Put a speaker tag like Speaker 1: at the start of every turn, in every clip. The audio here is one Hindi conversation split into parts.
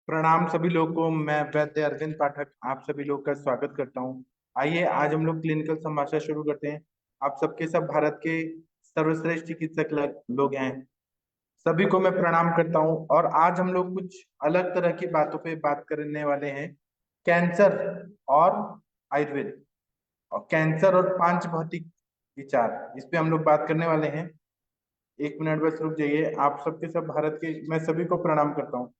Speaker 1: प्रणाम सभी लोगों को। मैं वैद्य अरविंद पाठक आप सभी लोग का स्वागत करता हूं। आइए आज हम लोग क्लिनिकल संभाषण शुरू करते हैं। आप सबके सब भारत के सर्वश्रेष्ठ चिकित्सक लोग हैं। सभी को मैं प्रणाम करता हूं और आज हम लोग कुछ अलग तरह की बातों पे बात करने वाले हैं। कैंसर और आयुर्वेद, और कैंसर और पांच भौतिक विचार, इस पे हम लोग बात करने वाले हैं। एक मिनट बस रुक जाइए। आप सबके सब भारत के मैं सभी को प्रणाम करता हूँ।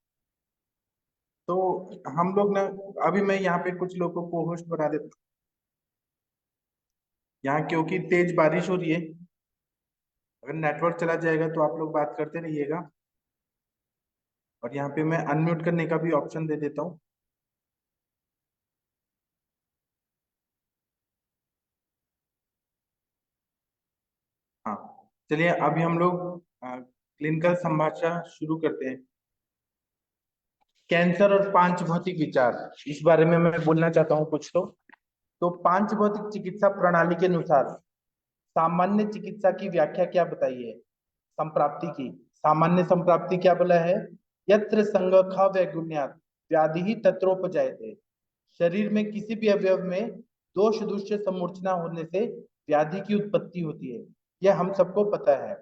Speaker 1: तो हम लोग ना, अभी मैं यहाँ पे कुछ लोगों को होस्ट बना देता हूँ यहाँ, क्योंकि तेज बारिश हो रही है। अगर नेटवर्क चला जाएगा तो आप लोग बात करते रहिएगा। और यहाँ पे मैं अनम्यूट करने का भी ऑप्शन दे देता हूँ। हाँ, चलिए अभी हम लोग क्लिनिकल संभाषण शुरू करते हैं। कैंसर और पांच भौतिक विचार, इस बारे में मैं बोलना चाहता हूँ कुछ। तो पांच भौतिक चिकित्सा प्रणाली के अनुसार सामान्य चिकित्सा की व्याख्या क्या बताइए। संप्राप्ति की, सामान्य संप्राप्ति क्या बोला है? यत्र संगखा वैगुण्यात् व्याधि ही तत्रोपजायते। शरीर में किसी भी अवयव में दोष दूष्य समूर्छना होने से व्याधि की उत्पत्ति होती है, यह हम सबको पता है।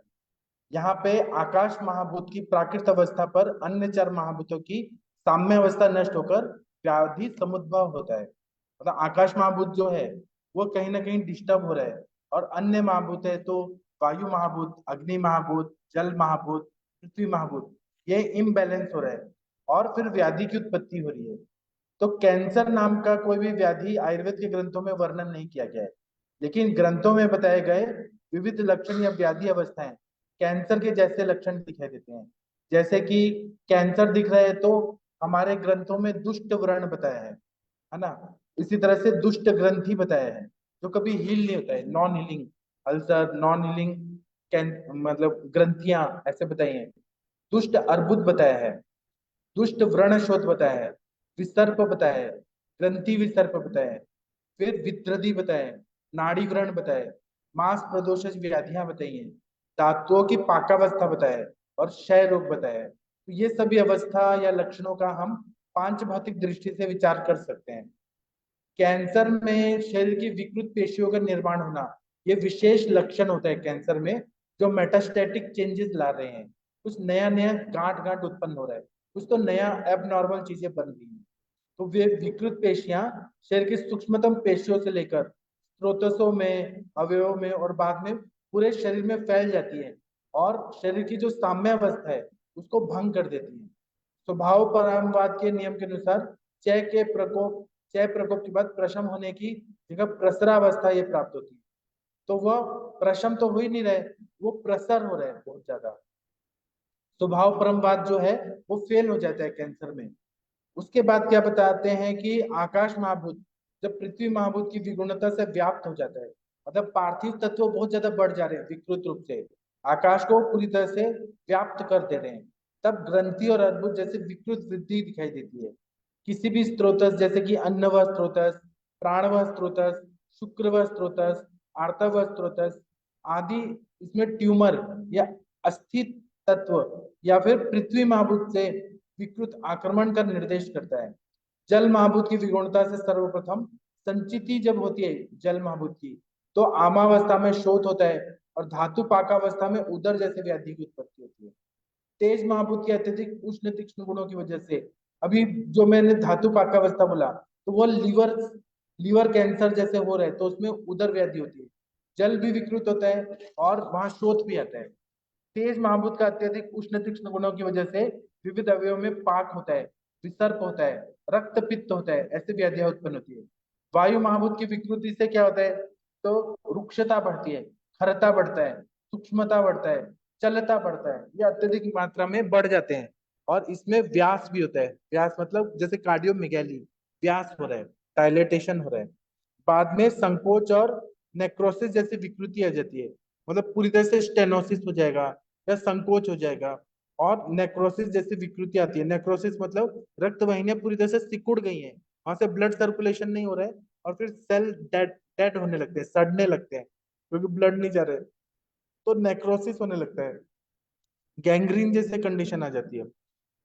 Speaker 1: यहाँ पे आकाश महाभूत की प्राकृत अवस्था पर अन्य चार महाभूतों की साम्य अवस्था नष्ट होकर व्याधि समुद्भव होता है। मतलब आकाश महाभूत जो है वो कहीं ना कहीं डिस्टर्ब हो रहा है, और अन्य महाभूत है तो वायु महाभूत, अग्नि महाभूत, जल महाभूत, पृथ्वी महाभूत, ये इम्बैलेंस हो रहा है और फिर व्याधि की उत्पत्ति हो रही है। तो कैंसर नाम का कोई भी व्याधि आयुर्वेद के ग्रंथों में वर्णन नहीं किया गया है, लेकिन ग्रंथों में बताए गए विविध लक्षण या व्याधि अवस्थाएं कैंसर के जैसे लक्षण दिखाई देते हैं। जैसे कि कैंसर दिख रहा है तो हमारे ग्रंथों में दुष्ट व्रण बताया है ना। इसी तरह से दुष्ट ग्रंथि बताया है जो कभी हील नहीं होता है, non healing ulcer, non healing मतलब ग्रंथियां ऐसे बताई हैं। दुष्ट अर्बुद बताया है, दुष्ट व्रण शोथ बताया है, विसर्प बताया है, ग्रंथि विसर्प बताया है, फिर विद्रधि बताया है, नाड़ी व्रण बताया है, मांस प्रदोष व्याधियां बताई हैं, धातुओं की पाकावस्था बताया है, और क्षय रोग बताया है। तो ये सभी अवस्था या लक्षणों का हम पांच भौतिक दृष्टि से विचार कर सकते हैं। कैंसर में शरीर की विकृत पेशियों का निर्माण होना, ये विशेष लक्षण होता है कैंसर में, जो मेटास्टैटिक चेंजेस ला रहे हैं। कुछ नया नया गांठ गांठ उत्पन्न हो रहा है, कुछ तो नया एबनॉर्मल चीजें बन रही हैं। तो वे विकृत पेशियां शरीर की सूक्ष्मतम पेशियों से लेकर स्रोतसों में, अवयवों में और बाद में पूरे शरीर में फैल जाती है, और शरीर की जो साम्यावस्था है उसको भंग कर देती है। स्वभाव परामवाद के नियम के अनुसार क्षय प्रकोप के बाद प्रशम होने की जगह प्रसरावस्था ये प्राप्त होती है। तो वह प्रशम तो हो ही नहीं रहे, वो प्रसर हो रहे हैं बहुत ज्यादा। स्वभाव परमवाद जो है वो फेल हो जाता है कैंसर में। उसके बाद क्या बताते हैं कि आकाश महाभूत जब पृथ्वी महाभूत की विगुणता से व्याप्त हो जाता है, मतलब पार्थिव तत्व बहुत ज्यादा बढ़ जा रहे हैं विकृत रूप से, आकाश को पूरी तरह से व्याप्त कर दे रहे हैं, तब ग्रंथि और अर्बुद जैसे विकृत वृद्धि दिखाई देती है। किसी भी स्त्रोतस जैसे कि अन्न व स्त्रोतस, प्राण व स्त्रोतस, शुक्र व स्त्रोतस, आर्तव व स्त्रोतस आदि, इसमें ट्यूमर या अस्थि तत्व या फिर पृथ्वी महाभूत से विकृत आक्रमण का निर्देश करता है। जल महाभूत की विगुणता से सर्वप्रथम संचिति जब होती है जल महाभूत की, तो आमावस्था में शोथ होता है और धातु पाकावस्था में उदर जैसे व्याधि की उत्पत्ति होती है। तेज महाभूत के अत्यधिक उष्ण तीक्ष्ण गुणों की वजह से, अभी जो मैंने धातु पाकावस्था बोला, तो वो लीवर लीवर कैंसर जैसे हो रहे हैं तो उसमें उदर व्याधि होती है, जल भी विकृत होता है और वहां शोथ भी आता है। तेज महाभूत का अत्यधिक उष्ण तीक्ष्ण गुणों की वजह से विविध अवयवों में पाक होता है, विसर्प होता है, रक्त पित्त होता है, ऐसे व्याधियां उत्पन्न होती है। वायु महाभूत की विकृति से क्या होता है? तो रुक्षता बढ़ती है, खरता बढ़ता है, सूक्ष्मता बढ़ता है, चलता बढ़ता है, ये अत्यधिक मात्रा में बढ़ जाते हैं। और इसमें व्यास भी होता है। व्यास मतलब जैसे कार्डियोमेगैली, व्यास हो रहा है, डायलेटेशन हो रहा है। बाद में संकोच और नेक्रोसिस जैसी विकृति आ जाती है, मतलब पूरी तरह से स्टेनोसिस हो जाएगा या संकोच हो जाएगा। और नेक्रोसिस जैसी विकृति आती है। नेक्रोसिस मतलब रक्त वाहिनियां पूरी तरह से सिकुड़ गई हैं, वहां से ब्लड सर्कुलेशन नहीं हो रहा है, और फिर सेल डेड डेड होने लगते हैं, सड़ने लगते हैं, क्योंकि ब्लड नहीं जा रहा है, तो नेक्रोसिस होने लगता है। गैंग्रीन जैसे कंडीशन आ जाती है।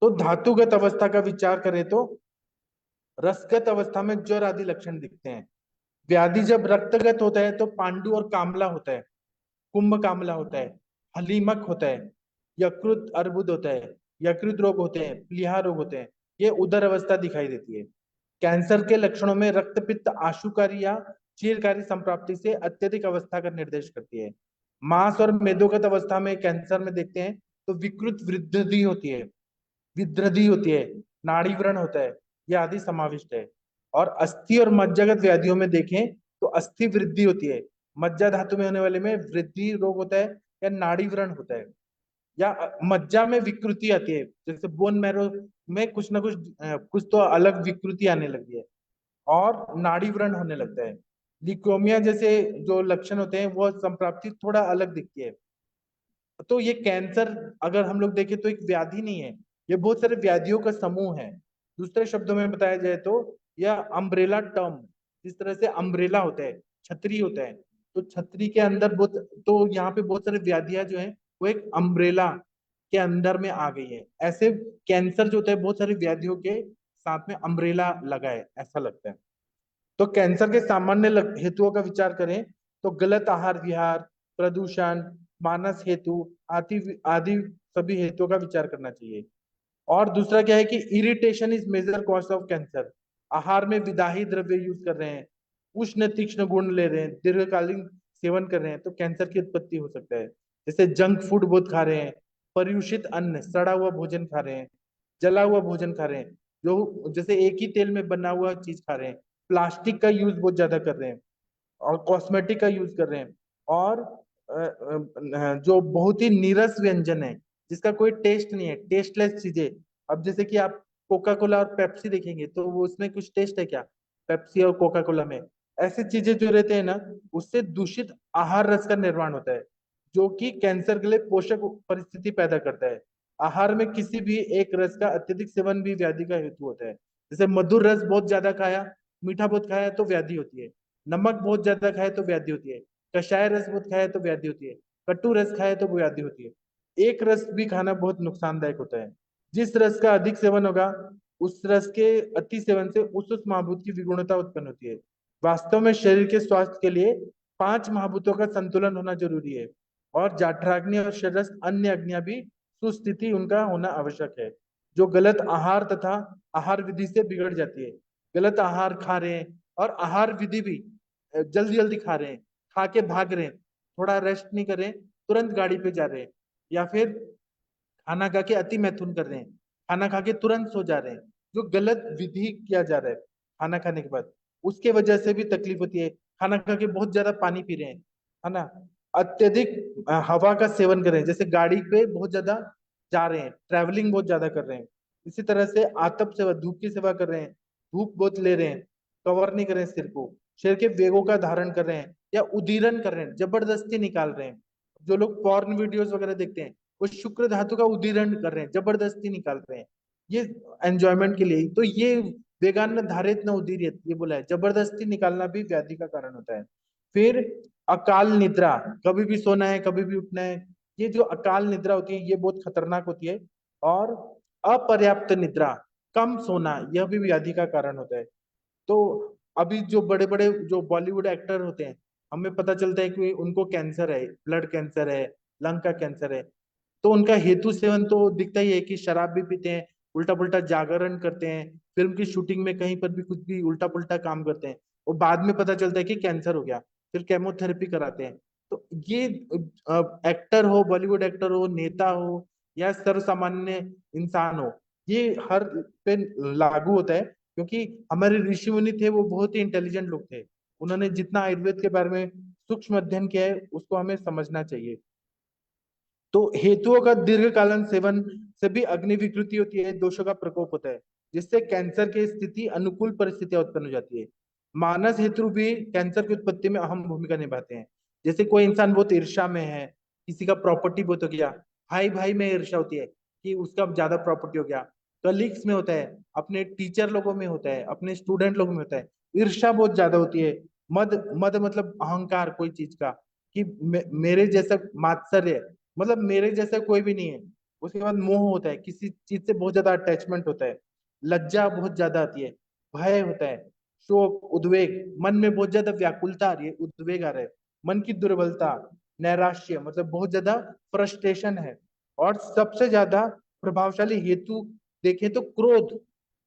Speaker 1: तो धातुगत अवस्था का विचार करें तो रसगत अवस्था में ज्वर आदि लक्षण दिखते हैं। व्याधि जब रक्तगत होता है तो पांडु और कामला होता है, कुंभ कामला होता है, हलीमक होता है, यकृत अर्बुद होता है, यकृत रोग होते हैं, प्लीहा रोग होते हैं। ये उदर अवस्था दिखाई देती है। कैंसर के लक्षणों में रक्तपित्त आशुकारी या चीरकारी संप्राप्ति से अत्यधिक अवस्था का निर्देश करती है। मांस और मेदोगत अवस्था में कैंसर में देखते हैं तो विकृत वृद्धि होती है, विद्रधि होती है, नाड़ी व्रण होता है, यह आदि समाविष्ट है। और अस्थि और मज्जागत व्याधियों में देखें तो अस्थि वृद्धि होती है, मज्जा धातु में होने वाले में वृद्धि रोग होता है या नाड़ी व्रण होता है, या मज्जा में विकृति आती है, जैसे बोन मैरो में कुछ ना कुछ कुछ तो अलग विकृति आने लगी है और नाड़ी व्रण होने लगता है। लिकोमिया जैसे जो लक्षण होते हैं वो संप्राप्ति थोड़ा अलग दिखती है। तो ये कैंसर अगर हम लोग देखें तो एक व्याधि नहीं है, ये बहुत सारे व्याधियों का समूह है। दूसरे शब्दों में बताया जाए तो यह अम्ब्रेला टर्म, जिस तरह से अम्ब्रेला होता है, छतरी होता है, तो छतरी के अंदर बहुत, तो यहाँ पे बहुत सारे व्याधियां जो है वो एक अम्ब्रेला के अंदर में आ गई है। ऐसे कैंसर जो होता है बहुत सारी व्याधियों के साथ में अम्ब्रेला लगा है, ऐसा लगता है। तो कैंसर के सामान्य हेतुओं का विचार करें तो गलत आहार विहार, प्रदूषण, मानस हेतु आदि आदि सभी हेतुओं का विचार करना चाहिए। और दूसरा क्या है कि irritation is major cause of cancer. आहार में विदाही द्रव्य यूज कर रहे हैं, उष्ण तीक्ष्ण गुण ले रहे हैं, दीर्घकालीन सेवन कर रहे हैं तो कैंसर की उत्पत्ति हो सकता है। जैसे जंक फूड बहुत खा रहे हैं, परियुषित अन्न, सड़ा हुआ भोजन खा रहे हैं, जला हुआ भोजन खा रहे हैं, जो जैसे एक ही तेल में बना हुआ चीज खा रहे हैं, प्लास्टिक का यूज बहुत ज्यादा कर रहे हैं और कॉस्मेटिक का यूज कर रहे हैं, और जो बहुत ही नीरस व्यंजन है जिसका कोई टेस्ट नहीं है, टेस्टलेस चीजें। अब जैसे कि आप कोका कोला और पेप्सी देखेंगे तो वो उसमें कुछ टेस्ट है क्या, पेप्सी और कोका कोला में? ऐसी चीजें जो रहते हैं ना, उससे दूषित आहार रस का निर्माण होता है जो कि कैंसर के लिए पोषक परिस्थिति पैदा करता है। आहार में किसी भी एक रस का अत्यधिक सेवन भी व्याधि का हेतु होता है। जैसे मधुर रस बहुत ज्यादा खाया, मीठा बहुत खाया तो व्याधि होती है, नमक बहुत ज्यादा खाए तो व्याधि होती है, कषाय रस बहुत खाए तो व्याधि होती है, कटु रस खाए तो व्याधि होती है। एक रस भी खाना बहुत नुकसानदायक होता है। जिस रस का अधिक सेवन होगा उस रस के अति सेवन से उस महाभूत की विगुणता उत्पन्न होती है। वास्तव में शरीर के स्वास्थ्य के लिए पांच महाभूतों का संतुलन होना जरूरी है और जाठराग्नि और शरस अन्य अग्नियां भी सुस्थिति उनका होना आवश्यक है, जो गलत आहार तथा आहार विधि से बिगड़ जाती है। गलत आहार खा रहे हैं और आहार विधि भी जल्दी जल्दी खा रहे हैं, खा के भाग रहे हैं, थोड़ा रेस्ट नहीं कर रहे हैं, तुरंत गाड़ी पे जा रहे हैं, या फिर खाना खा के अति मैथुन कर रहे हैं, खाना खा के तुरंत सो जा रहे हैं, जो गलत विधि किया जा रहा है खाना खाने के बाद, उसके वजह से भी तकलीफ होती है। खाना खा के बहुत ज्यादा पानी पी रहे हैं, है ना, अत्यधिक हवा का सेवन कर रहे हैं, जैसे गाड़ी पे बहुत ज्यादा जा रहे हैं, ट्रैवलिंग बहुत ज्यादा कर रहे हैं, इसी तरह से आतप सेवा, धूप की सेवा कर रहे हैं, धूप बहुत ले रहे हैं, कवर नहीं कर रहे हैं सिर को, शेर के वेगों का धारण कर रहे हैं, या उदीरन कर रहे हैं, जबरदस्ती निकाल रहे हैं। जो लोग पॉर्न वीडियोस वगैरह देखते हैं वो शुक्र धातु का उदीरण कर रहे हैं, जबरदस्ती निकाल रहे हैं, ये एंजॉयमेंट के लिए। तो ये वेगान न धारित न उदीरित, ये बोला है, जबरदस्ती निकालना भी व्याधि का कारण होता है। फिर अकाल निद्रा, कभी भी सोना है कभी भी उठना है, ये जो अकाल निद्रा होती है ये बहुत खतरनाक होती है। और अपर्याप्त निद्रा, कम सोना, यह भी व्याधि का कारण होता है। तो अभी जो बड़े बड़े जो बॉलीवुड एक्टर होते हैं, हमें पता चलता है कि उनको कैंसर है, ब्लड कैंसर है, लंग का कैंसर है, तो उनका हेतु सेवन तो दिखता ही है कि शराब भी पीते हैं, उल्टा पुल्टा जागरण करते हैं, फिल्म की शूटिंग में कहीं पर भी कुछ भी उल्टा पुल्टा काम करते हैं, और बाद में पता चलता है कि कैंसर हो गया, फिर केमोथेरेपी कराते हैं। तो ये एक्टर हो, बॉलीवुड एक्टर हो, नेता हो, या सर्व सामान्य इंसान हो, ये हर पे लागू होता है। क्योंकि हमारे ऋषि मुनि थे वो बहुत ही इंटेलिजेंट लोग थे, उन्होंने जितना आयुर्वेद के बारे में सूक्ष्म अध्ययन किया है उसको हमें समझना चाहिए। तो हेतुओं का दीर्घकालीन सेवन से भी अग्नि विकृति होती है, दोषों का प्रकोप होता है, जिससे कैंसर की स्थिति अनुकूल परिस्थितियां उत्पन्न हो जाती है। मानस हेतु भी कैंसर की उत्पत्ति में अहम भूमिका निभाते हैं। जैसे कोई इंसान बहुत ईर्ष्या में है, किसी का प्रॉपर्टी बहुत हो गया, भाई भाई में ईर्ष्या होती है कि उसका ज्यादा प्रॉपर्टी हो गया, कलीग्स में होता है, अपने टीचर लोगों में होता है, अपने स्टूडेंट लोगों में होता है, ईर्ष्या बहुत ज्यादा होती है। मद मद मतलब अहंकार कोई चीज का, कि मेरे जैसा मात्सर्य, मतलब मेरे जैसा कोई भी नहीं है, उसके बाद मोह होता है, किसी चीज से बहुत ज्यादा अटैचमेंट होता है। लज्जा बहुत ज्यादा आती है। भय होता है। शोक, उद्वेग, मन में बहुत ज्यादा व्याकुलता आ रही है, उद्वेग आ रहा है। मन की दुर्बलता, नैराश्य, मतलब बहुत ज्यादा फ्रस्ट्रेशन है। और सबसे ज्यादा प्रभावशाली हेतु देखें तो क्रोध।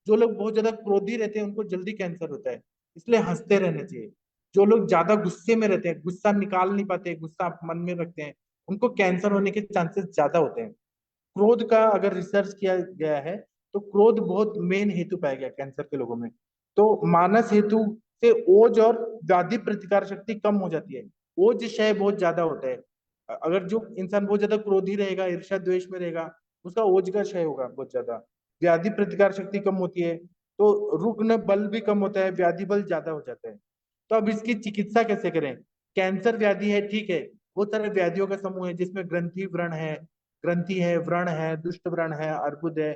Speaker 1: जो लोग बहुत ज्यादा क्रोधी रहते हैं उनको जल्दी कैंसर होता है, इसलिए हंसते रहना चाहिए। जो लोग ज्यादा गुस्से में रहते हैं, गुस्सा निकाल नहीं पाते, गुस्सा मन में रखते हैं, उनको कैंसर होने के चांसेस ज्यादा होते हैं। क्रोध का अगर रिसर्च किया गया है तो क्रोध बहुत मेन हेतु पाया गया कैंसर के लोगों में। तो मानस हेतु से ओज और व्याधि प्रतिकार शक्ति कम हो जाती है। ओज क्षय बहुत ज्यादा होता है। अगर जो इंसान बहुत ज्यादा क्रोधी रहेगा, ईर्ष्या द्वेष में रहेगा, उसका ओज का क्षय होगा बहुत ज्यादा। व्याधि प्रतिकार शक्ति कम होती है, तो रुग्ण बल भी कम होता है, व्याधि बल ज्यादा हो जाता है। तो अब इसकी चिकित्सा कैसे करें? कैंसर व्याधि है, ठीक है, बहुत सारे व्याधियों का समूह है जिसमें ग्रंथि व्रण है, ग्रंथि है, व्रण है, दुष्ट व्रण है, अर्बुद है,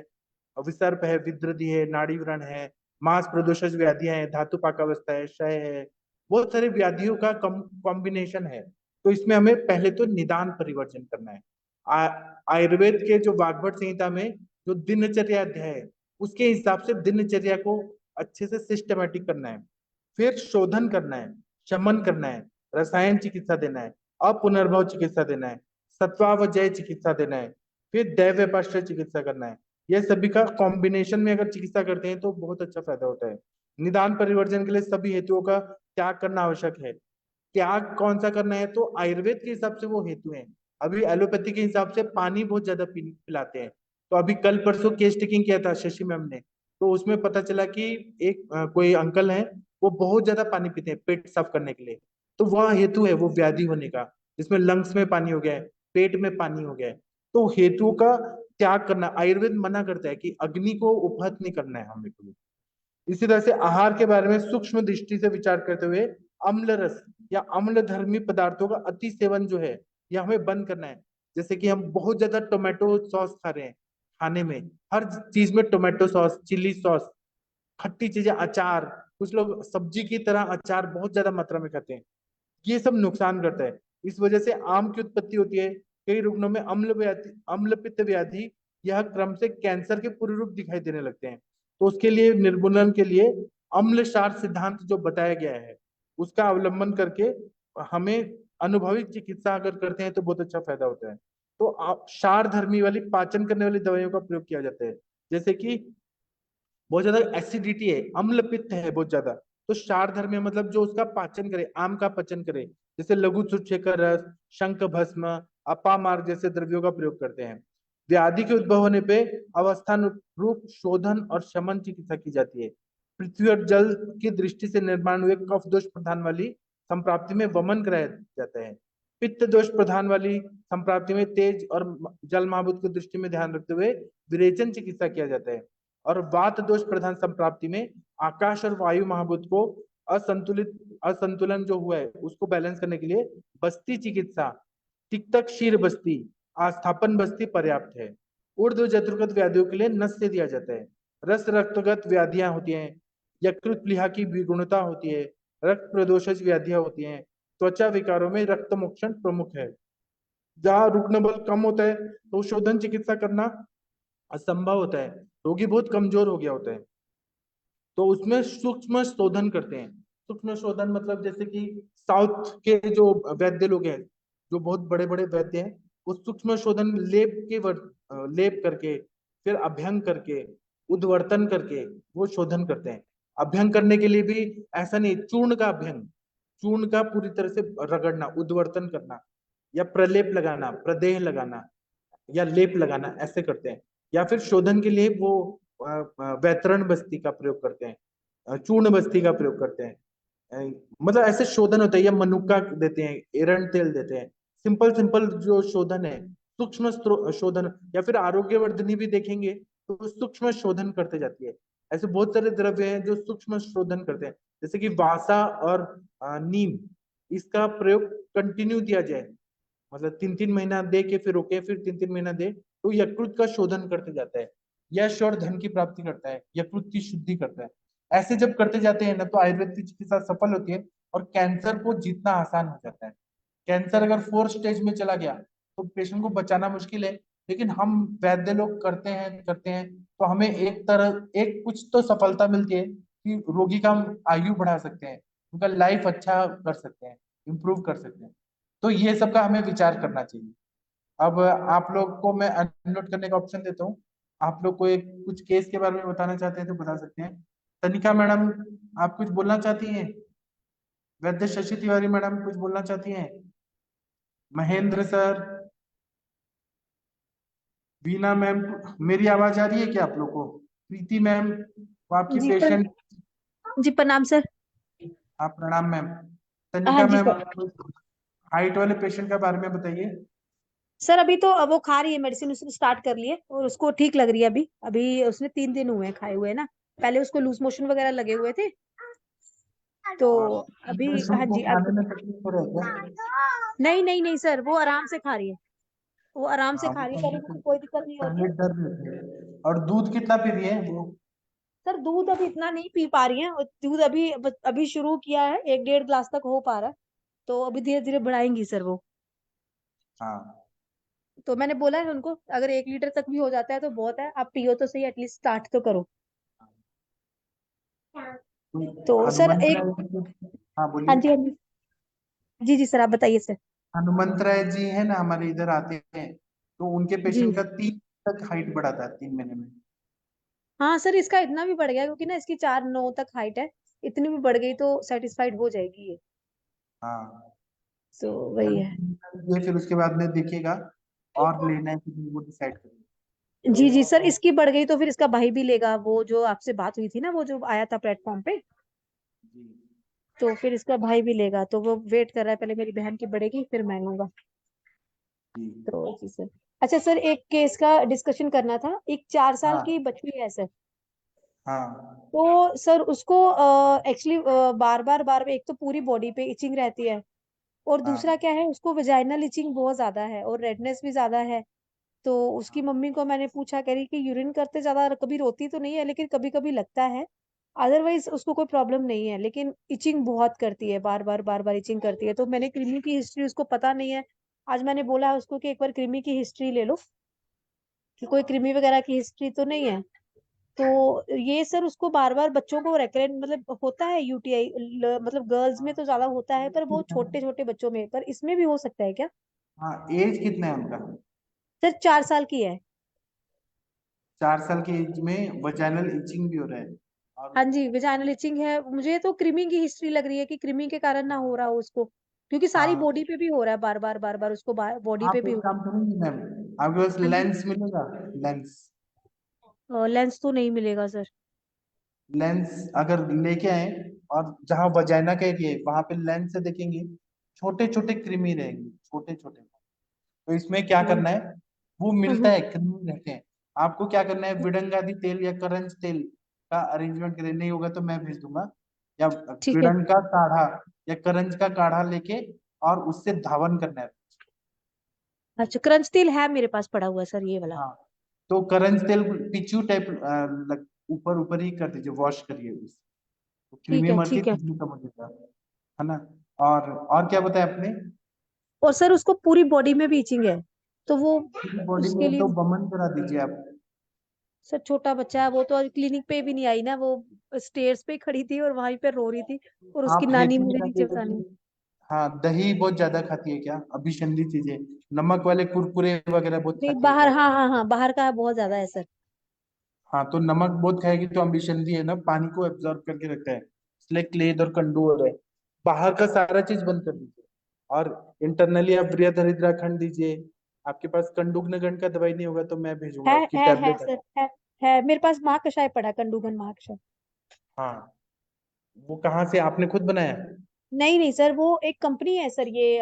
Speaker 1: विसर्प है, विद्रधि है, नाड़ी व्रण है, मांस प्रदोषज व्याधियां है, धातु पाकावस्था है, क्षय है। बहुत सारे व्याधियों का कॉम्बिनेशन है। तो इसमें हमें पहले तो निदान परिवर्जन करना है। आयुर्वेद के जो वाग्भट संहिता में जो दिनचर्या अध्याय है, उसके हिसाब से दिनचर्या को अच्छे से सिस्टमेटिक करना है। फिर शोधन करना है, शमन करना है, रसायन चिकित्सा देना है, अपुनर्भव चिकित्सा देना है, सत्वावजय चिकित्सा देना है, फिर दैवपाश्चात्य चिकित्सा करना है। ये सभी का कॉम्बिनेशन में अगर चिकित्सा करते हैं तो बहुत अच्छा फायदा होता है। निदान परिवर्जन के लिए सभी हेतुओं का त्याग करना आवश्यक है। त्याग कौन सा करना है? तो आयुर्वेद के हिसाब से वो हेतु है। अभी एलोपैथी के हिसाब से पानी बहुत ज्यादा पिलाते हैं। तो अभी कल परसों केस टेकिंग किया था शशि मैम ने, तो उसमें पता चला कि एक कोई अंकल है, वो बहुत ज्यादा पानी पीते हैं पेट साफ करने के लिए। तो वह हेतु है वो व्याधि होने का, जिसमें लंग्स में पानी हो गया है, पेट में पानी हो गया है। तो हेतु का त्याग करना, आयुर्वेद मना करता है कि अग्नि को उपहत नहीं करना है हमें कभी। इसी तरह से आहार के बारे में सूक्ष्म दृष्टि से विचार करते हुए अम्ल रस या अम्ल धर्मी पदार्थों का अति सेवन जो है, यह हमें बंद करना है। जैसे कि हम बहुत ज्यादा टोमेटो सॉस खा रहे हैं, खाने में हर चीज में टोमेटो सॉस, चिली सॉस, खट्टी चीजें, अचार, कुछ लोग सब्जी की तरह अचार बहुत ज्यादा मात्रा में खाते हैं। ये सब नुकसान करता है। इस वजह से आम की उत्पत्ति होती है। कई रुग्णों में अम्ल व्याधि, अम्ल पित्त व्याधि, यह क्रम से कैंसर के पूर्व रूप दिखाई देने लगते हैं। तो उसके लिए निर्मूलन के लिए अम्ल क्षार सिद्धांत जो बताया गया है, उसका अवलंबन करके हमें अनुभविक चिकित्सा अगर करते हैं तो बहुत अच्छा फायदा होता है। तो क्षार धर्मी वाली, पाचन करने वाली दवाइयों का प्रयोग किया जाता है। जैसे कि बहुत ज्यादा एसिडिटी है, अम्ल पित्त है बहुत ज्यादा, तो क्षारधर्मी मतलब जो उसका पाचन करे, आम का पाचन करे, जैसे लघु सुच्छेकर रस, शंख भस्म, अपामार्ग जैसे द्रव्यों का प्रयोग करते हैं। व्याधि के उद्भव होने पे अवस्थान रूप शोधन और शमन चिकित्सा की जाती है। पृथ्वी और जल की दृष्टि से निर्माण हुए कफ दोष प्रधान वाली संप्राप्ति में वमन कराया जाता है। पित्त दोष प्रधान वाली संप्राप्ति में तेज और जल महाभूत की दृष्टि में ध्यान रखते हुए विरेचन चिकित्सा किया जाता है। और वात दोष प्रधान संप्राप्ति में आकाश और वायु महाभूत को असंतुलन जो हुआ है उसको बैलेंस करने के लिए बस्ती चिकित्सा, तिक्तक शीर बस्ती, आस्थापन बस्ती पर्याप्त है। ऊर्ध्व जत्रुगत व्याधियों के लिए नस से दिया जाता है। रस रक्तगत व्याधियां होती हैं, यकृत प्लीहा की विगुणता होती है, रक्त प्रदोषज व्याधियां होती हैं, त्वचा विकारों में रक्त मोक्षण प्रमुख है। जहाँ रुग्ण बल कम होता है तो शोधन चिकित्सा करना असंभव होता है, रोगी बहुत कमजोर हो गया होता है। तो उसमें सूक्ष्म शोधन करते हैं। सूक्ष्म शोधन मतलब जैसे कि साउथ के जो वैद्य लोग हैं, जो बहुत बड़े बड़े वैद्य हैं, वो सूक्ष्म शोधन लेप करके, फिर अभ्यंग करके, उद्वर्तन करके वो शोधन करते हैं। अभ्यंग करने के लिए भी ऐसा नहीं, चूर्ण का अभ्यंग, चूर्ण का पूरी तरह से रगड़ना, उद्वर्तन करना, या प्रलेप लगाना, प्रदेह लगाना, या लेप लगाना, ऐसे करते हैं। या फिर शोधन के लिए वो वैतरण बस्ती का प्रयोग करते हैं, चूर्ण बस्ती का प्रयोग करते हैं। मतलब ऐसे शोधन होता है, या मनुक्का देते हैं, एरंड तेल देते हैं। सिंपल सिंपल जो शोधन है, सूक्ष्म शोधन, या फिर आरोग्यवर्धनी भी देखेंगे तो सूक्ष्म शोधन करते जाती है। ऐसे बहुत सारे द्रव्य हैं जो सूक्ष्म शोधन करते हैं। जैसे कि वासा और नीम, इसका प्रयोग कंटिन्यू दिया जाए, मतलब 3 3 महीना दे के फिर रोके, फिर 3 3 महीना दे, तो यकृत का शोधन करते जाता है। यश और धन की प्राप्ति करता है, यकृत की शुद्धि करता है। ऐसे जब करते जाते हैं ना तो आयुर्वेद की चिकित्सा सफल होती है और कैंसर को जीतना आसान हो जाता है। कैंसर अगर 4 स्टेज में चला गया तो पेशेंट को बचाना मुश्किल है, लेकिन हम वैद्य लोग करते हैं तो हमें एक कुछ तो सफलता मिलती है कि रोगी का हम आयु बढ़ा सकते हैं, उनका लाइफ अच्छा कर सकते हैं, इम्प्रूव कर सकते हैं। तो ये सब का हमें विचार करना चाहिए। अब आप लोग को मैं अनम्यूट करने का ऑप्शन देता हूँ। आप लोग को एक कुछ केस के बारे में बताना चाहते हैं तो बता सकते हैं। तनिका मैडम, आप कुछ बोलना चाहती हैं? वैद्य शशि तिवारी मैडम कुछ बोलना चाहती हैं? महेंद्र सर, बीना मैम, मेरी आवाज आ रही है क्या आप लोग को? प्रीति मैम, वो आपकी
Speaker 2: जी पर
Speaker 1: पेशेंट।
Speaker 2: जी प्रणाम सर।
Speaker 1: आप प्रणाम मैम।
Speaker 2: हाँ
Speaker 1: तनिका
Speaker 2: जी
Speaker 1: मैम,
Speaker 2: सर।
Speaker 1: हाइट वाले पेशेंट के बारे में बताइए।
Speaker 2: सर अभी तो वो खा रही है मेडिसिन, उसने स्टार्ट कर ली है और उसको ठीक लग रही है। अभी अभी उसने 3 दिन हुए हैं खाए हुए ना। पहले उसको लूज मोशन वगैरह लगे हुए थे, तो
Speaker 1: और
Speaker 2: अभी हाँ
Speaker 1: पेशेंट को
Speaker 2: जी अब।
Speaker 1: खाने में तकलीफ हो रहा है क्या?
Speaker 2: नहीं नहीं नहीं सर, वो आराम से खा रही है। वो आराम से
Speaker 1: हाँ,
Speaker 2: खा
Speaker 1: वो
Speaker 2: रही
Speaker 1: तो
Speaker 2: है, पहले को कोई दिक्कत नहीं होती
Speaker 1: पहले
Speaker 2: है।
Speaker 1: डर रहे थे। और दूध कितना पी रही है वो?
Speaker 2: सर दूध अभी इतना नहीं पी पा रही है, और दूध अभी अभी शुरू किया है, 1-1.5 गिलास तक हो पा रहा है। तो अभी धीरे धीरे बढ़ाएंगी सर वो।
Speaker 1: हाँ।
Speaker 2: तो मैंने बोला है उनको, अगर 1 लीटर तक भी हो जाता है तो बहुत है, आप पियो तो सही, एटलीस्ट स्टार्ट तो करो।
Speaker 1: तो
Speaker 2: तो सर
Speaker 1: हनुमंत
Speaker 2: एक।
Speaker 1: राय हाँ
Speaker 2: हाँ
Speaker 1: बोलिए।
Speaker 2: जी हाँ जी। जी जी सर, आप बताइए सर।
Speaker 1: हनुमंत राय जी है ना, हमारे इधर आते हैं, तो उनके
Speaker 2: जी।
Speaker 1: पेशेंट का 3 तक हाइट बढ़ा था 3 महीने में।
Speaker 2: हाँ सर, इसका इतना भी बढ़ गया क्योंकि ना इसकी 4-9 तक हाइट है। इतनी भी बढ़ गई तो सेटिस्फाइड हो जाएगी ये।
Speaker 1: हाँ।
Speaker 2: तो वही है।
Speaker 1: ये फिर उसके बाद में देखिएगा और लेना है कि नहीं, वो डिसाइड करेंगे।
Speaker 2: जी जी सर, इसकी बढ़ गई तो फिर इसका भाई भी लेगा, वो जो आपसे बात हुई थी ना, वो जो आया था प्लेटफॉर्म पे।
Speaker 1: जी।
Speaker 2: तो फिर इसका भाई भी लेगा, तो वो वेट कर रहा है, पहले मेरी बहन की बढ़ेगी फिर मैं लूंगा।
Speaker 1: जी।
Speaker 2: तो जी सर। अच्छा सर, एक केस का डिस्कशन करना था। एक 4 साल की
Speaker 1: हाँ।
Speaker 2: बच्ची है सर।
Speaker 1: हाँ।
Speaker 2: तो सर उसको एक्चुअली बार बार एक तो पूरी बॉडी पे इचिंग रहती है, और दूसरा
Speaker 1: हाँ।
Speaker 2: क्या है, उसको वेजाइनल इचिंग बहुत ज्यादा है और रेडनेस भी ज्यादा है। तो उसकी मम्मी को मैंने पूछा, कह रही कि यूरिन करते ज्यादा, कभी रोती तो नहीं है लेकिन कभी कभी लगता है, अदरवाइज उसको कोई प्रॉब्लम नहीं है, लेकिन इचिंग बहुत करती है, बार बार इचिंग करती है। तो मैंने कृमि की हिस्ट्री उसको पता नहीं है। आज मैंने बोला उसको कि एक बार कृमि की हिस्ट्री ले लो, कि कोई कृमि वगैरह की हिस्ट्री तो नहीं है। तो ये सर उसको बार बार बच्चों को रेकरेंट मतलब होता है यूटीआई, मतलब गर्ल्स में तो ज्यादा होता है, पर वो छोटे छोटे बच्चों में, पर इसमें भी हो सकता है क्या?
Speaker 1: हाँ, एज कितना है उनका?
Speaker 2: सर 4 साल की है।
Speaker 1: 4 साल की एज में वजाइनल इचिंग भी हो रहा है? और
Speaker 2: हाँ जी, वेजाइनल इचिंग है, मुझे तो कृमि की हिस्ट्री लग रही है कि कृमि के कारण ना हो रहा हो उसको, क्योंकि सारी
Speaker 1: हाँ,
Speaker 2: बॉडी पे भी हो रहा है, बार बार उसको बॉडी पे
Speaker 1: आप
Speaker 2: भी
Speaker 1: एक
Speaker 2: हो
Speaker 1: काम करेंगे मैम, आपके पास
Speaker 2: रहा है। हाँ जी।
Speaker 1: लेंस मिलेगा? लेंस।
Speaker 2: लेंस तो नहीं मिलेगा सर।
Speaker 1: लेंस अगर लेके आए और जहाँ वजाइना का एरिया है वहां पे लेंस से देखेंगे, छोटे छोटे कृमि रहेंगे, छोटे छोटे। तो इसमें क्या
Speaker 2: हम्म,
Speaker 1: करना है, वो मिलता
Speaker 2: हम्म,
Speaker 1: है, कृमि रहते हैं। आपको क्या करना है, विडंगादी तेल या करंज तेल का अरेंजमेंट करें, नहीं होगा तो मैं भेज दूंगा। या
Speaker 2: ठीक है।
Speaker 1: विडंग का काढ़ा या करंज का काढ़ा लेके और उससे धावन करना है।
Speaker 2: अच्छा, क्रंच तेल है मेरे पास पड़ा हुआ है सर, ये वाला।
Speaker 1: हाँ, तो करंज तेल पिच्चू टाइप ऊपर ऊपर ही कर दीजिए, वॉश करिए उससे, तो
Speaker 2: ठीक
Speaker 1: क्रीमी
Speaker 2: है
Speaker 1: मर के
Speaker 2: ठीक है।
Speaker 1: खुजली कम हो जाएगा, है ना? और क्या बताया आपने?
Speaker 2: और सर उसको पूरी बॉडी में भी इचिंग है, तो वो
Speaker 1: पूरी बॉडी
Speaker 2: उसके
Speaker 1: में तो
Speaker 2: लिए।
Speaker 1: बमन करा दीजिए आप।
Speaker 2: सर छोटा बच्चा है वो, तो आज क्लिनिक पे भी नहीं आई ना, वो स्टेयर्स पे खड़ी थी और वहीं पे रो रही थी, और उसकी
Speaker 1: आप
Speaker 2: नानी
Speaker 1: भेजने
Speaker 2: मुझे
Speaker 1: का
Speaker 2: नीचे
Speaker 1: देखो
Speaker 2: बतानी।
Speaker 1: कि हाँ, दही बहुत ज्यादा खाती है क्या? अभिसंधी चीजें, नमक वाले कुरकुरे वगैरह बहुत
Speaker 2: नहीं
Speaker 1: खाती है
Speaker 2: बाहर,
Speaker 1: क्या?
Speaker 2: हाँ हाँ हाँ, बाहर का बहुत ज्यादा है सर।
Speaker 1: हाँ, तो नमक बहुत खाएगी तो अम्बिशंदी है ना, पानी को एब्जॉर्ब करके रखता है, इसलिए क्लेद और कंडू हो रहा है। बाहर का सारा चीज बंद कर दीजिए, और इंटरनली आप बृहद खंड दीजिए। आपके पास कंडुकनगन का दवाई नहीं होगा तो मैं भेजूंगा, उसकी
Speaker 2: है
Speaker 1: टैबलेट है।
Speaker 2: सर, है मेरे पास महाकषाय पड़ा, कंडूगन महाकषाय।
Speaker 1: हाँ, वो कहाँ से आपने खुद बनाया?
Speaker 2: नहीं नहीं सर, वो एक कंपनी है सर, ये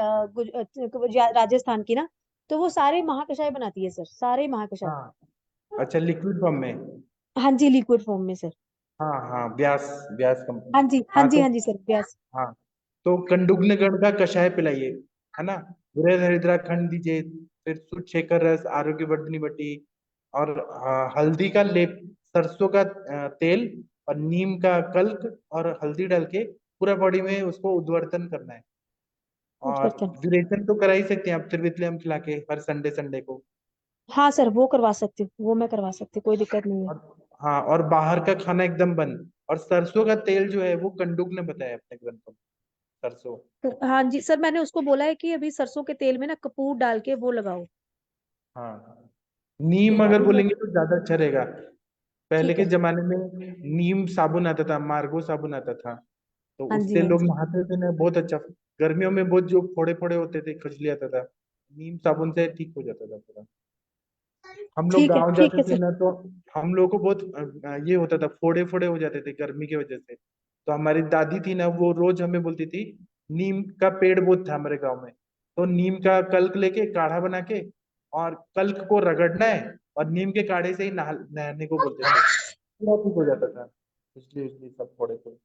Speaker 2: राजस्थान की ना, तो वो सारे महाकषाय बनाती है सर, सारे महाकषाय।
Speaker 1: हाँ। अच्छा, लिक्विड फॉर्म में?
Speaker 2: हाँ जी, लिक्विड फॉर्म में सर।
Speaker 1: हाँ हाँ, ब्यास, ब्यास कंपनी।
Speaker 2: हाँ जी हाँ
Speaker 1: हाँ
Speaker 2: जी
Speaker 1: तो,
Speaker 2: हाँ जी सर, ब्यास।
Speaker 1: हाँ, तो कंडुकनगन का कषाय पिलाइए, है ना? बृहद हरिद्रा खंड दीजिए, फिर सुचेकर रस, आरोग्य वर्धनी बटी, और हल्दी का लेप, सरसों का तेल, और नीम का कल्क और हल्दी डाल के पूरा बॉडी में उसको उद्वर्तन करना है। और
Speaker 2: उत्तराखंड।
Speaker 1: ड्यूरेशन तो करा ही सकते हैं आप त्रिविक्रम खिला के हर संडे संडे को।
Speaker 2: हाँ सर, वो करवा सकती हूँ, वो मैं करवा सकती हूँ, कोई दिक्कत नहीं है।
Speaker 1: और हाँ, और बाहर का खाना एकदम बंद। और सरसों का तेल जो है वो कंडूक ने बताया अपने ग्रंथों में, सरसों।
Speaker 2: तो हाँ जी सर, मैंने उसको बोला है कि अभी सरसों के तेल में ना कपूर डाल के वो लगाओ।
Speaker 1: हाँ,
Speaker 2: तो
Speaker 1: नीम अगर
Speaker 2: अभी मैं,
Speaker 1: बोलेंगे तो ज्यादा अच्छा रहेगा। पहले
Speaker 2: ठीक
Speaker 1: के
Speaker 2: है।
Speaker 1: जमाने में नीम साबुन आता था, मार्गो साबुन आता था, तो
Speaker 2: हाँ जी,
Speaker 1: उससे
Speaker 2: हाँ
Speaker 1: लोग
Speaker 2: जी।
Speaker 1: नहाते थे ना, बहुत अच्छा। गर्मियों में बहुत जो फोड़े फोड़े होते थे, खुजली आता था, नीम साबुन से ठीक हो जाता था पूरा। हम लोग गांव
Speaker 2: ठीक
Speaker 1: जाते
Speaker 2: है
Speaker 1: थे
Speaker 2: सर।
Speaker 1: ना, तो हम लोग को बहुत ये होता था, फोड़े फोड़े हो जाते थे गर्मी की वजह से। तो हमारी दादी थी ना, वो रोज हमें बोलती थी, नीम का पेड़ बहुत था हमारे गांव में, तो नीम का कल्क लेके काढ़ा बना के, और कल्क को रगड़ना है, और नीम के काढ़े से ही नहाने को बोलते थे, पूरा ठीक हो जाता था, इसलिए इसलिए सब फोड़े फोड़े।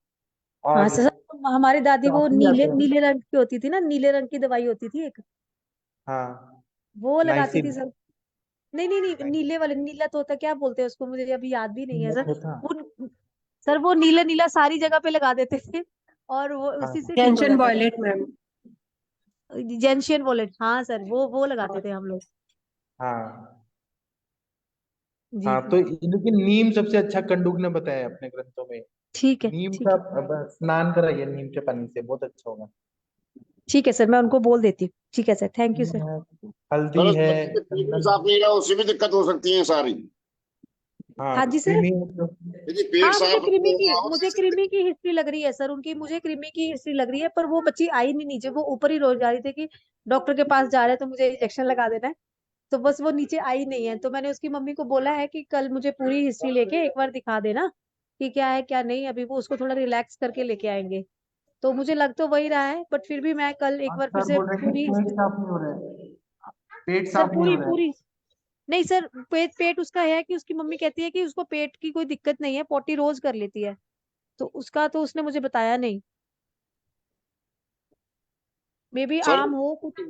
Speaker 2: हाँ
Speaker 1: और
Speaker 2: सर, हमारी दादी वो
Speaker 1: काफी
Speaker 2: नीले
Speaker 1: आते हैं।
Speaker 2: नीले रंग की होती थी ना, नीले रंग की दवाई होती थी एक,
Speaker 1: हाँ,
Speaker 2: वो लगाती थी
Speaker 1: नाइसिल।
Speaker 2: सर। नहीं नहीं नहीं, नीले वाले, नीला तोता क्या बोलते हैं उसको, मुझे अभी याद भी नहीं है सर।
Speaker 1: था।
Speaker 2: वो सर, वो नीला नीला सारी जगह पे लगा देते थे, और वो
Speaker 1: हाँ
Speaker 2: उसी से ठीक हो
Speaker 3: टेंशन
Speaker 2: जाता था।
Speaker 3: Violet ma'am.
Speaker 2: जेंशियन वॉलेट, हाँ सर, वो लगाते थे हम लोग।
Speaker 1: हाँ।
Speaker 2: जी
Speaker 1: हाँ,
Speaker 2: जी।
Speaker 1: तो लेकिन नीम सबसे अच्छा कंडूक ने बताया अपने ग्रंथों में।
Speaker 2: ठीक है,
Speaker 1: नीम का
Speaker 2: ठीक है।
Speaker 1: अब स्नान कराइए नीम के पानी से, बहुत अच्छा होगा।
Speaker 2: ठीक है सर, मैं उनको बोल देती हूँ। ठीक है sir, thank you
Speaker 1: Neem
Speaker 2: sir.
Speaker 1: है, हल्दी
Speaker 4: सर
Speaker 1: है,
Speaker 4: बच्चे के पेट भी
Speaker 1: चंदन।
Speaker 4: साफ नहीं रहा, उससे भी दिक्कत हो सकती है सारी।
Speaker 1: हाँ,
Speaker 2: हाँ जी सर।
Speaker 1: कृमि है तो।
Speaker 4: यदि पेट
Speaker 2: हाँ,
Speaker 4: साफ नहीं होगा और
Speaker 2: मुझे
Speaker 4: इससे
Speaker 2: कृमि की हिस्ट्री लग रही है सर उनकी, मुझे कृमि की हिस्ट्री लग रही है, पर वो बच्ची आई नहीं नीचे, वो ऊपर ही रोज जा रही थी कि डॉक्टर के पास जा रहे हैं तो मुझे इंजेक्शन लगा देना है। तो बस वो नीचे आई नहीं है, तो मैंने उसकी मम्मी को बोला है कि कल मुझे पूरी हिस्ट्री लेके एक बार दिखा देना कि क्या है क्या नहीं, अभी वो उसको थोड़ा रिलैक्स करके लेके आएंगे। तो मुझे लग तो वही रहा है, बट फिर भी मैं कल एक
Speaker 1: हाँ,
Speaker 2: बार फिर
Speaker 1: सर
Speaker 2: से
Speaker 1: बोल रहे हैं
Speaker 2: पूरी
Speaker 1: कि पेट साफ नहीं हो रहा है, पेट
Speaker 2: सर,
Speaker 1: साफ नहीं हो
Speaker 2: पूरी
Speaker 1: रहा है।
Speaker 2: पूरी नहीं सर, पेट पेट उसका है कि उसकी मम्मी कहती है कि उसको पेट की कोई दिक्कत नहीं है, पोटी रोज कर लेती है, तो उसका तो उसने मुझे बताया नहीं। May be
Speaker 4: sir.
Speaker 2: आम हो कुछ।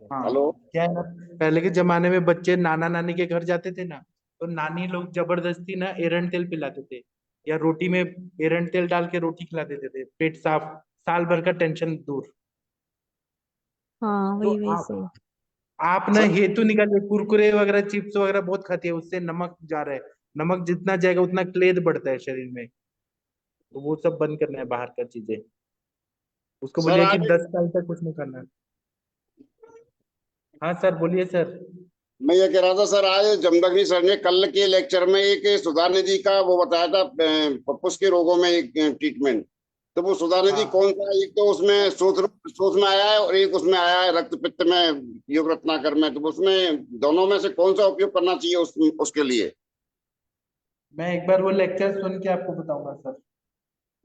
Speaker 1: हाँ,
Speaker 4: हेलो।
Speaker 1: क्या है ना, पहले के जमाने में बच्चे नाना नानी के घर जाते थे ना, तो नानी लोग जबरदस्ती ना एरंड तेल पिलाते थे, या रोटी में एरंड तेल डाल के रोटी खिला देते थे, पेट साफ, साल भर का टेंशन दूर।
Speaker 2: हाँ,
Speaker 1: तो
Speaker 2: वही वही सही।
Speaker 1: आप ना
Speaker 4: सर
Speaker 1: हेतु निकालिए, कुरकुरे वगैरह चिप्स वगैरह बहुत खाती है, उससे नमक जा रहा है। नमक जितना जाएगा उतना क्लेद बढ़ता है शरीर में, तो वो सब बंद करना है बाहर का चीजें। उसको
Speaker 4: सर
Speaker 1: बोलिए कि
Speaker 4: आज
Speaker 1: 10 साल तक कुछ नहीं करना है। हाँ सर, बोलिए सर।
Speaker 4: मैं ये कह रहा था सर, आज जमदग्नि सर ने कल के लेक्चर में एक सुधा निधि का वो बताया था, पपुस के रोगों में एक ट्रीटमेंट। तो वो सुधा निधि
Speaker 1: हाँ,
Speaker 4: कौन सा है? एक तो उसमें सोच में आया है, और एक उसमें आया है रक्त पित्त में, योग रत्नाकर में। तो उसमें दोनों में से कौन सा उपयोग करना चाहिए उसके लिए?
Speaker 1: मैं एक बार वो लेक्चर सुन के आपको बताऊंगा सर।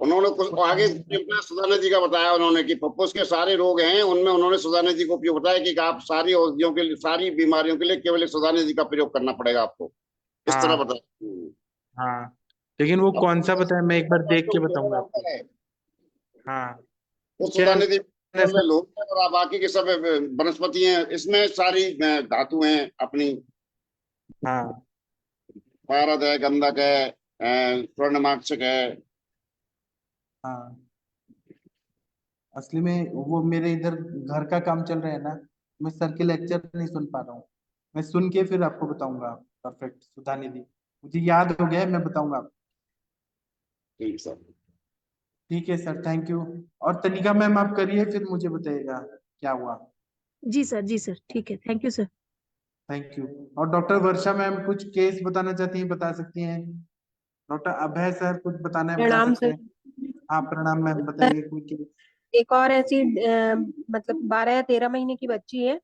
Speaker 4: उन्होंने कुछ
Speaker 1: कुछ
Speaker 4: आगे
Speaker 1: टाइम तक।
Speaker 4: अपना सुधाने जी का बताया उन्होंने कि फुफ्फुस के सारे रोग हैं उनमें, उन्होंने सुधाने जी को उपयोग बताया कि आप सारी औषधियों के लिए, सारी बीमारियों के लिए केवल एक सुधाने जी का प्रयोग करना पड़ेगा आपको, इस तरह
Speaker 1: हाँ,
Speaker 4: बताया।
Speaker 1: हाँ, लेकिन वो
Speaker 4: अब
Speaker 1: कौन सा बताया, मैं एक बार देख के बताऊंगा आपको।
Speaker 4: है
Speaker 1: हाँ,
Speaker 4: वो
Speaker 1: क्या है
Speaker 4: सुधाने जी
Speaker 1: ना
Speaker 4: में
Speaker 1: सर।
Speaker 4: लोग हैं, और बाकी के सब वनस्पति हैं, इसमें सारी धातु हैं अपनी।
Speaker 1: हाँ,
Speaker 4: पारद है, गंधक है, स्वर्णमाक्षक है।
Speaker 1: हाँ, असली में वो मेरे इधर घर का काम चल रहा है ना, मैं सर के लेक्चर नहीं सुन पा रहा हूँ। मैं सुन के फिर आपको बताऊंगा। परफेक्ट, सुधा निधि मुझे याद हो गया है, मैं बताऊंगा आपको।
Speaker 4: ठीक सर।
Speaker 1: ठीक है सर, थैंक यू। और तनिका मैम आप करिए, फिर मुझे बताइएगा क्या हुआ।
Speaker 2: जी सर, जी सर, ठीक है, thank you sir.
Speaker 1: Thank you. और डॉक्टर वर्षा मैम कुछ केस बताना चाहती हैं, बता सकती हैं। डॉक्टर अभय सर कुछ बताना है, बता
Speaker 3: प्रणाम
Speaker 1: सकते
Speaker 3: सर।
Speaker 1: हैं। हाँ, प्रणाम मैम,
Speaker 3: सर,
Speaker 1: बताइए कोई केस।
Speaker 3: एक और ऐसी मतलब 12 या 13 महीने की बच्ची है।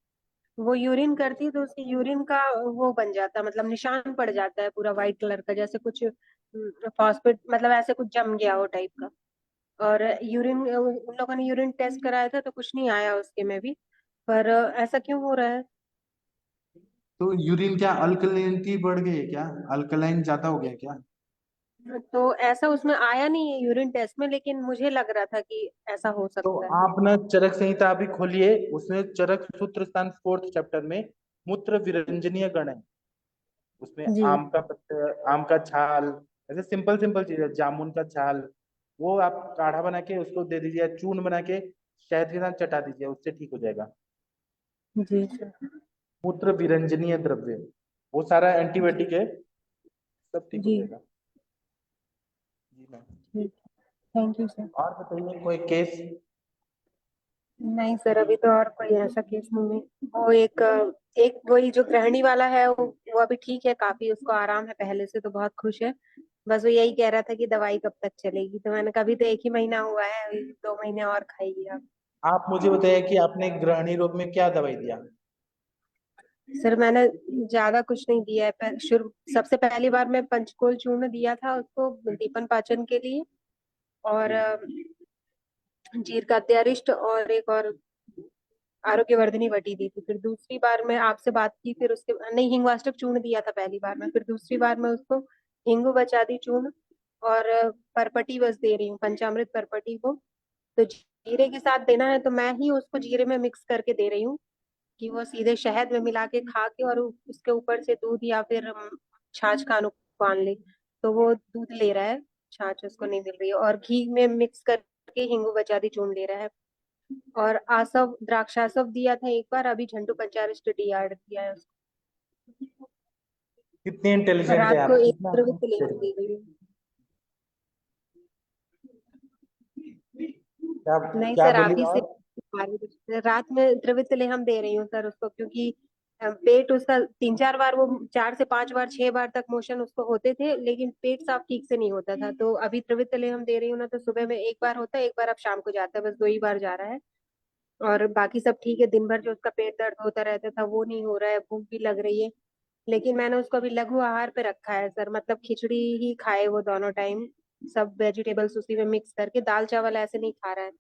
Speaker 3: वो यूरिन करती है तो उसकी यूरिन का वो बन जाता है, मतलब निशान पड़ जाता है पूरा व्हाइट कलर का, जैसे कुछ फॉस्फेट, मतलब ऐसे कुछ जम गया हो टाइप का। और यूरिन, उन लोगों ने यूरिन टेस्ट कराया था तो कुछ नहीं आया उसके में भी। पर ऐसा क्यों हो रहा है?
Speaker 1: तो यूरिन क्या अल्कलिनिटी बढ़ गई है क्या? अल्कलाइन ज्यादा हो गया क्या?
Speaker 3: तो ऐसा उसमें आया नहीं है यूरिन टेस्ट में, लेकिन मुझे लग रहा था कि ऐसा हो
Speaker 1: तो
Speaker 3: सकता है।
Speaker 1: आप ना चरक संहिता अभी खोलिए, उसमें चरक सूत्र स्थान 4th चैप्टर में मूत्र विरंजनीय गण है। उसमें
Speaker 3: जी
Speaker 1: आम का पत्ता, आम का छाल, ऐसे सिंपल सिंपल चीज है, जामुन का छाल, वो आप काढ़ा बना के उसको दे दीजिए, चूर्ण बना के शहद के साथ चटा दीजिए, उससे ठीक हो जाएगा।
Speaker 3: जी सर।
Speaker 1: मूत्र विरंजनीय द्रव्य, वो सारा एंटीबायोटिक है, सब ठीक हो
Speaker 3: जी
Speaker 1: जाएगा। जी मैम।
Speaker 3: ठीक, थैंक यू सर।
Speaker 1: और बताइए कोई केस?
Speaker 3: नहीं सर, अभी तो और कोई ऐसा केस नहीं है। वो एक वही जो गृहिणी वाला है, वो अभी ठीक है, काफी उसको आराम है, पहले से तो बहुत खुश है। बस वो यही कह रहा था कि दवाई कब तक चलेगी, तो मैंने कभी तो 1 ही महीना हुआ है, अभी 2 महीने और खाएगी आप।
Speaker 1: आप मुझे बताइए कि आपने ग्रहणी रोग में क्या दवाई दिया?
Speaker 3: सर मैंने ज्यादा कुछ नहीं दिया है। शुरू सबसे पहली बार मैं पंचकोल चूर्ण दिया था उसको दीपन पाचन के लिए, और जीर का अत्यारिष्ट, और एक और आरोग्यवर्धिनी वटी दी थी। फिर दूसरी बार मैं आपसे बात की, फिर उसके नहीं, हिंगवाष्टक चूर्ण दिया था पहली बार में। फिर दूसरी बार मैं उसको हिंगू बचादी चूर्ण और परपटी बस दे रही हूँ, पंचामृत परपटी को। तो जीरे के साथ देना है तो मैं ही उसको जीरे में मिक्स करके दे रही हूँ, कि वो सीधे शहद में मिला के खा के और उसके ऊपर से दूध या फिर छाछ का अनुपान ले। तो वो दूध ले रहा है, छाछ उसको नहीं मिल रही है, और घी में मिक्स करके हिंगू बचादी चूर्ण ले रहा है। और आसव द्राक्षासव दिया था एक बार, अभी झंडू पंचारिष्ट डीआर दिया है उसको।
Speaker 1: कितने इंटेलिजेंट है
Speaker 3: रात को
Speaker 1: आप,
Speaker 3: एक
Speaker 1: कितना
Speaker 3: द्रवित लेना
Speaker 1: क्या?
Speaker 3: दे रही हूँ। नहीं
Speaker 1: क्या
Speaker 3: सर, आप
Speaker 1: बोली
Speaker 3: ही से
Speaker 1: और?
Speaker 3: बता रही थी। रात में द्रवित ले हम दे रही हूँ सर उसको, क्योंकि पेट उसका 3-4 बार, वो 4 से 5 बार 6 बार तक मोशन उसको होते थे, लेकिन पेट साफ ठीक से नहीं होता था। तो अभी द्रवित ले हम दे रही हूँ ना, तो सुबह में एक बार होता है, एक बार अब शाम को जाता है, बस 2 ही बार जा रहा है। और बाकी सब ठीक है। दिन भर जो उसका पेट दर्द होता रहता था वो नहीं हो रहा है, भूख भी लग रही है। लेकिन मैंने उसको अभी लघु आहार पे रखा है सर, मतलब खिचड़ी ही खाए वो दोनों टाइम, सब वेजिटेबल्स उसी में मिक्स करके। दाल चावल ऐसे नहीं खा रहा है।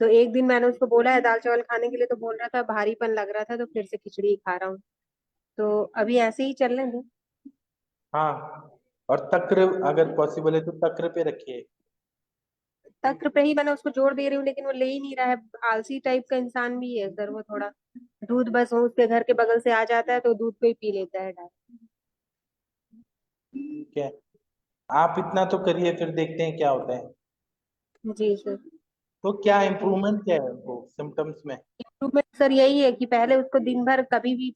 Speaker 3: तो एक दिन मैंने उसको बोला है दाल चावल खाने के लिए, तो बोल रहा था भारीपन लग रहा था, तो फिर से खिचड़ी ही खा रहा हूँ। तो अभी ऐसे ही चलने दो।
Speaker 1: हाँ, और तक्र अगर पॉसिबल है तो तक्र पे रखिए।
Speaker 3: तक्र पे ही मैंने उसको जोर दे रही हूँ, लेकिन वो ले ही नहीं रहा है। आलसी टाइप का इंसान भी है सर वो थोड़ा। दूध बस वो उसके घर के बगल से आ जाता है तो दूध को ही पी लेता है डायरेक्ट।
Speaker 1: ठीक है, आप इतना तो करिए, फिर देखते हैं क्या होता है।
Speaker 3: जी सर।
Speaker 1: तो क्या इम्प्रूवमेंट क्या है वो सिम्टम्स में?
Speaker 3: इम्प्रूवमेंट सर यही है कि पहले उसको दिन भर कभी भी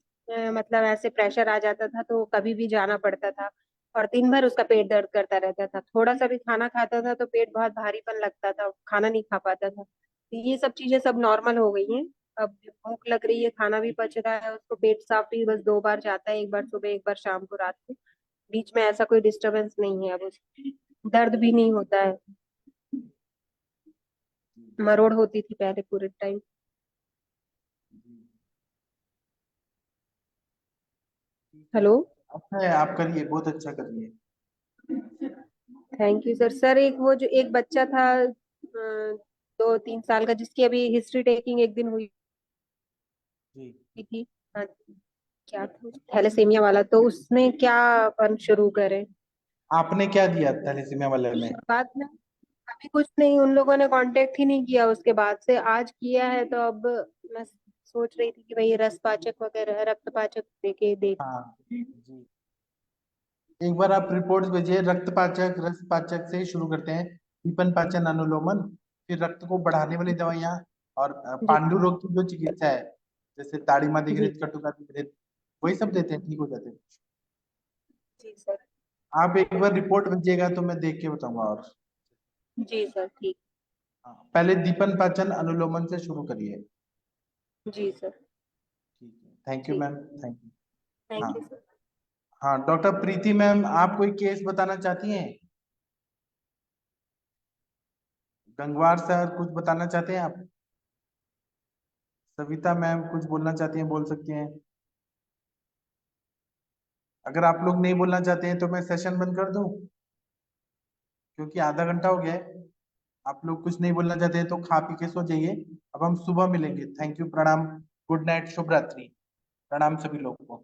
Speaker 3: मतलब ऐसे प्रेशर आ जाता था तो कभी भी जाना पड़ता था, और दिन भर उसका पेट दर्द करता रहता था। थोड़ा सा भी खाना खाता था तो पेट बहुत भारीपन लगता था, खाना नहीं खा पाता था। तो ये सब चीजें सब नॉर्मल हो गई हैं। अब भूख लग रही है, खाना भी पच रहा है, उसको पेट साफ भी बस 2 बार जाता है, एक बार सुबह एक बार शाम को, रात को। बीच में ऐसा कोई डिस्टरबेंस नहीं है अब उसको, दर्द भी नहीं होता है। मरोड़ होती थी पहले पूरे टाइम। हेलो।
Speaker 1: अच्छा है, आप करिए, बहुत अच्छा करिए।
Speaker 3: Thank you sir. सर एक वो जो एक बच्चा था 2-3 साल का, जिसकी अभी हिस्ट्री टेकिंग एक दिन हुई
Speaker 1: जी।
Speaker 3: थी। हाँ, क्या था, थैलेसीमिया वाला, तो उसमें क्या अपन शुरू करें?
Speaker 1: आपने क्या दिया थैलेसीमिया वाले में?
Speaker 3: शुरुआत में अभी कुछ नहीं, उन लोगों ने कांटेक्ट ही नहीं किया उसके बाद से। आज किया है तो अब मैं सोच रही थी कि भाई रसपाचक वगैरह, रक्तपाचक देके देख।
Speaker 1: हाँ जी, एक बार आप रिपोर्ट्स भेजिए, रक्त पाचक रस पाचक से ही शुरू करते हैं, दीपन पाचन अनुलोमन, फिर रक्त को बढ़ाने वाली दवाइयाँ, और
Speaker 3: जी
Speaker 1: पांडु रोग की जो चिकित्सा है, जैसे ताड़ीमादी
Speaker 3: जी
Speaker 1: घृत, कटुकादी घृत, वही सब देते हैं, ठीक हो जाते हैं।
Speaker 3: जी सर।
Speaker 1: आप एक बार रिपोर्ट भेजिएगा तो मैं देख के बताऊंगा। और
Speaker 3: जी सर ठीक।
Speaker 1: हाँ, पहले दीपन पाचन अनुलोमन से शुरू करिए।
Speaker 3: जी सर
Speaker 1: ठीक है, थैंक यू
Speaker 3: ठीक।
Speaker 1: Ma'am, thank you.
Speaker 3: Thank you
Speaker 1: हाँ।
Speaker 3: सर।
Speaker 1: हाँ, डॉक्टर प्रीति मैम, आप कोई केस बताना चाहती हैं? गंगवार सर कुछ बताना चाहते हैं आप? सविता मैम कुछ बोलना चाहती हैं, बोल सकती हैं। अगर आप लोग नहीं बोलना चाहते हैं तो मैं सेशन बंद कर दूं, क्योंकि आधा घंटा हो गया है। आप लोग कुछ नहीं बोलना चाहते हैं तो खा पी के सो जाइए। अब हम सुबह मिलेंगे। थैंक यू, प्रणाम, गुड नाइट, शुभ रात्रि। प्रणाम सभी लोगों को।